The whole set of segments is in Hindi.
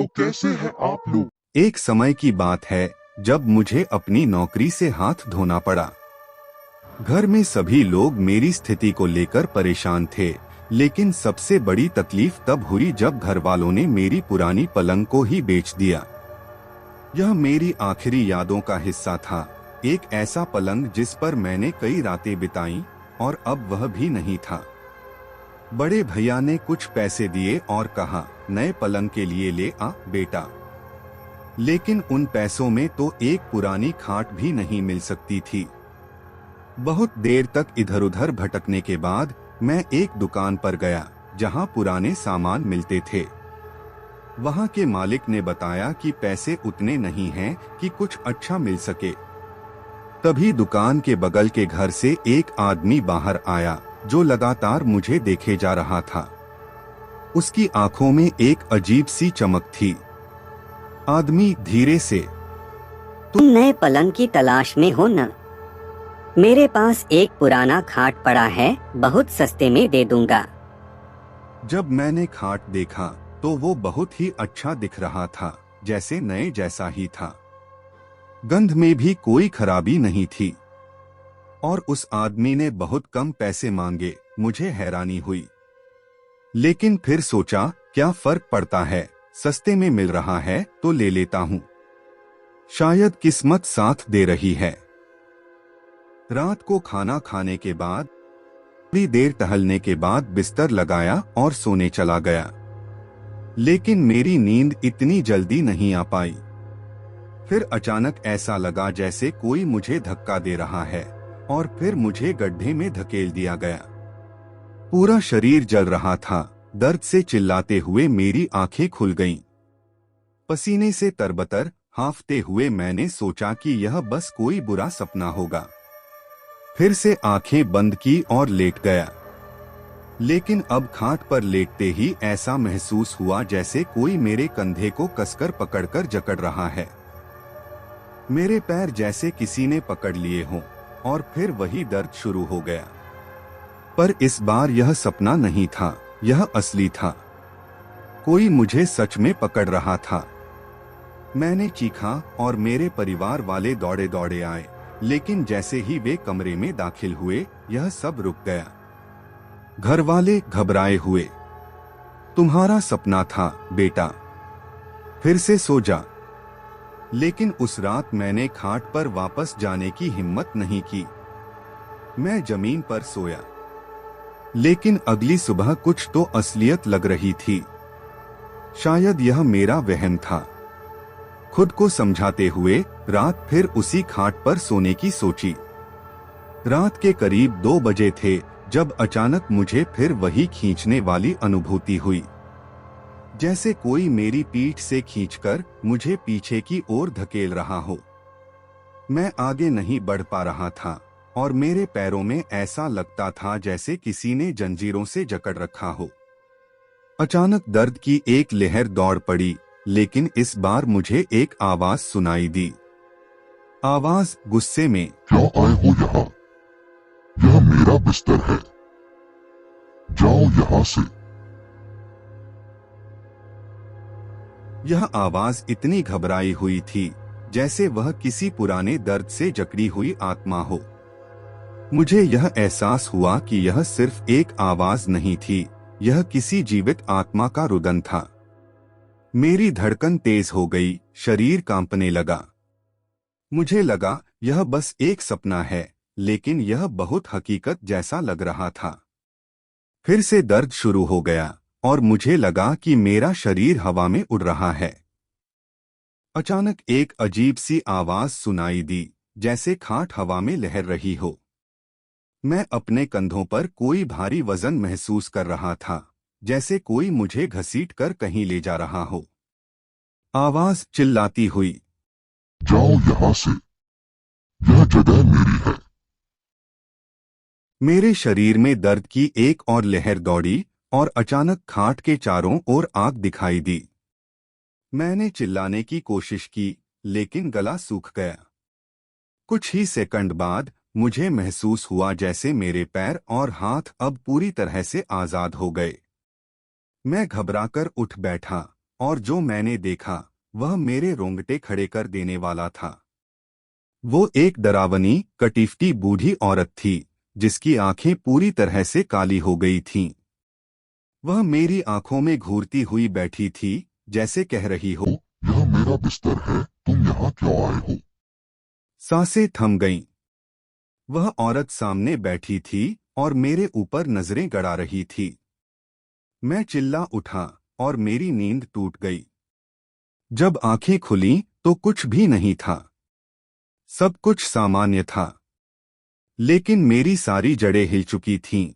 तो कैसे हैं आप लोग? एक समय की बात है जब मुझे अपनी नौकरी से हाथ धोना पड़ा। घर में सभी लोग मेरी स्थिति को लेकर परेशान थे, लेकिन सबसे बड़ी तकलीफ तब हुई जब घर वालों ने मेरी पुरानी पलंग को ही बेच दिया। यह मेरी आखिरी यादों का हिस्सा था, एक ऐसा पलंग जिस पर मैंने कई रातें बिताईं, और अब वह भी नहीं था। बड़े भैया ने कुछ पैसे दिए और कहा, नए पलंग के लिए ले आ बेटा। लेकिन उन पैसों में तो एक पुरानी खाट भी नहीं मिल सकती थी। बहुत देर तक इधर उधर भटकने के बाद मैं एक दुकान पर गया जहां पुराने सामान मिलते थे। वहां के मालिक ने बताया कि पैसे उतने नहीं हैं कि कुछ अच्छा मिल सके। तभी दुकान के बगल के घर से एक आदमी बाहर आया जो लगातार मुझे देखे जा रहा था। उसकी आंखों में एक अजीब सी चमक थी। आदमी धीरे से, तुम नए पलंग की तलाश में हो न? मेरे पास एक पुराना खाट पड़ा है, बहुत सस्ते में दे दूंगा। जब मैंने खाट देखा तो वो बहुत ही अच्छा दिख रहा था, जैसे नए जैसा ही था। गंध में भी कोई खराबी नहीं थी। और उस आदमी ने बहुत कम पैसे मांगे। मुझे हैरानी हुई, लेकिन फिर सोचा क्या फर्क पड़ता है, सस्ते में मिल रहा है तो ले लेता हूं। शायद किस्मत साथ दे रही है। रात को खाना खाने के बाद थोड़ी देर टहलने के बाद बिस्तर लगाया और सोने चला गया। लेकिन मेरी नींद इतनी जल्दी नहीं आ पाई। फिर अचानक ऐसा लगा जैसे कोई मुझे धक्का दे रहा है, और फिर मुझे गड्ढे में धकेल दिया गया। पूरा शरीर जल रहा था। दर्द से चिल्लाते हुए मेरी आंखें खुल गईं। पसीने से तरबतर हांफते हुए मैंने सोचा कि यह बस कोई बुरा सपना होगा। फिर से आंखें बंद की और लेट गया। लेकिन अब खाट पर लेटते ही ऐसा महसूस हुआ जैसे कोई मेरे कंधे को कसकर पकड़कर जकड़ रहा है। मेरे पैर जैसे किसी ने पकड़ लिए हों, और फिर वही दर्द शुरू हो गया। पर इस बार यह सपना नहीं था, यह असली था। कोई मुझे सच में पकड़ रहा था। मैंने चीखा और मेरे परिवार वाले दौड़े दौड़े आए, लेकिन जैसे ही वे कमरे में दाखिल हुए यह सब रुक गया। घर वाले घबराए हुए, तुम्हारा सपना था बेटा, फिर से सो जा। लेकिन उस रात मैंने खाट पर वापस जाने की हिम्मत नहीं की। मैं जमीन पर सोया। लेकिन अगली सुबह कुछ तो असलियत लग रही थी। शायद यह मेरा वहम था। खुद को समझाते हुए रात फिर उसी खाट पर सोने की सोची। रात के करीब 2 बजे थे जब अचानक मुझे फिर वही खींचने वाली अनुभूति हुई, जैसे कोई मेरी पीठ से खींचकर मुझे पीछे की ओर धकेल रहा हो। मैं आगे नहीं बढ़ पा रहा था, और मेरे पैरों में ऐसा लगता था जैसे किसी ने जंजीरों से जकड़ रखा हो। अचानक दर्द की एक लहर दौड़ पड़ी, लेकिन इस बार मुझे एक आवाज सुनाई दी। आवाज गुस्से में, क्या आए हो यहाँ? यह मेरा बिस्तर है, जाओ यहाँ से। यह आवाज इतनी घबराई हुई थी जैसे वह किसी पुराने दर्द से जकड़ी हुई आत्मा हो। मुझे यह एहसास हुआ कि यह सिर्फ एक आवाज नहीं थी, यह किसी जीवित आत्मा का रुदन था। मेरी धड़कन तेज हो गई, शरीर कांपने लगा। मुझे लगा यह बस एक सपना है, लेकिन यह बहुत हकीकत जैसा लग रहा था। फिर से दर्द शुरू हो गया, और मुझे लगा कि मेरा शरीर हवा में उड़ रहा है। अचानक एक अजीब सी आवाज सुनाई दी, जैसे खाट हवा में लहर रही हो। मैं अपने कंधों पर कोई भारी वजन महसूस कर रहा था, जैसे कोई मुझे घसीट कर कहीं ले जा रहा हो। आवाज चिल्लाती हुई, जाओ यहाँ से, यह जगह मेरी है। मेरे शरीर में दर्द की एक और लहर दौड़ी, और अचानक खाट के चारों ओर आग दिखाई दी। मैंने चिल्लाने की कोशिश की, लेकिन गला सूख गया। कुछ ही सेकंड बाद मुझे महसूस हुआ जैसे मेरे पैर और हाथ अब पूरी तरह से आजाद हो गए। मैं घबराकर उठ बैठा, और जो मैंने देखा वह मेरे रोंगटे खड़े कर देने वाला था। वो एक डरावनी, कटीफटी बूढ़ी औरत थी जिसकी आंखें पूरी तरह से काली हो गई थीं। वह मेरी आंखों में घूरती हुई बैठी थी, जैसे कह रही हो, यह मेरा बिस्तर है, तुम यहाँ क्यों आए हो? सांसें थम गईं। वह औरत सामने बैठी थी और मेरे ऊपर नजरें गड़ा रही थी। मैं चिल्ला उठा और मेरी नींद टूट गई। जब आंखें खुली तो कुछ भी नहीं था। सब कुछ सामान्य था, लेकिन मेरी सारी जड़ें हिल चुकी थीं।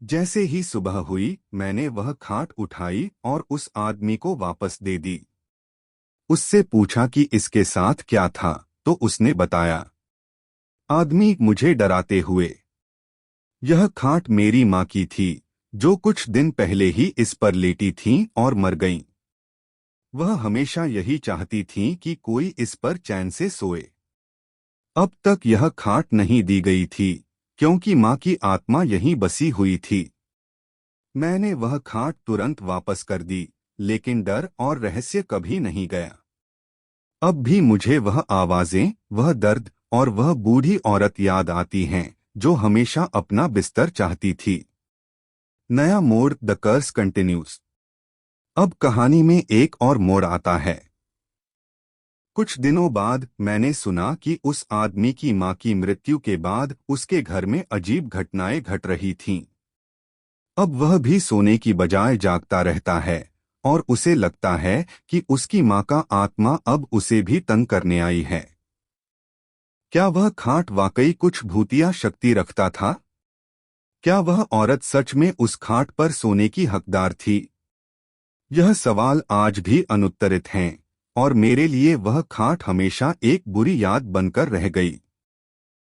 जैसे ही सुबह हुई, मैंने वह खाट उठाई और उस आदमी को वापस दे दी। उससे पूछा कि इसके साथ क्या था, तो उसने बताया। आदमी मुझे डराते हुए, यह खाट मेरी माँ की थी, जो कुछ दिन पहले ही इस पर लेटी थीं और मर गईं। वह हमेशा यही चाहती थीं कि कोई इस पर चैन से सोए। अब तक यह खाट नहीं दी गई थी, क्योंकि माँ की आत्मा यहीं बसी हुई थी। मैंने वह खाट तुरंत वापस कर दी, लेकिन डर और रहस्य कभी नहीं गया। अब भी मुझे वह आवाजें, वह दर्द और वह बूढ़ी औरत याद आती हैं, जो हमेशा अपना बिस्तर चाहती थी। नया मोड़, द कर्स कंटिन्यूज। अब कहानी में एक और मोड़ आता है। कुछ दिनों बाद मैंने सुना कि उस आदमी की मां की मृत्यु के बाद उसके घर में अजीब घटनाएं घट रही थीं। अब वह भी सोने की बजाय जागता रहता है और उसे लगता है कि उसकी मां का आत्मा अब उसे भी तंग करने आई है। क्या वह खाट वाकई कुछ भूतिया शक्ति रखता था? क्या वह औरत सच में उस खाट पर सोने की हकदार थी? यह सवाल आज भी अनुत्तरित हैं, और मेरे लिए वह खाट हमेशा एक बुरी याद बनकर रह गई।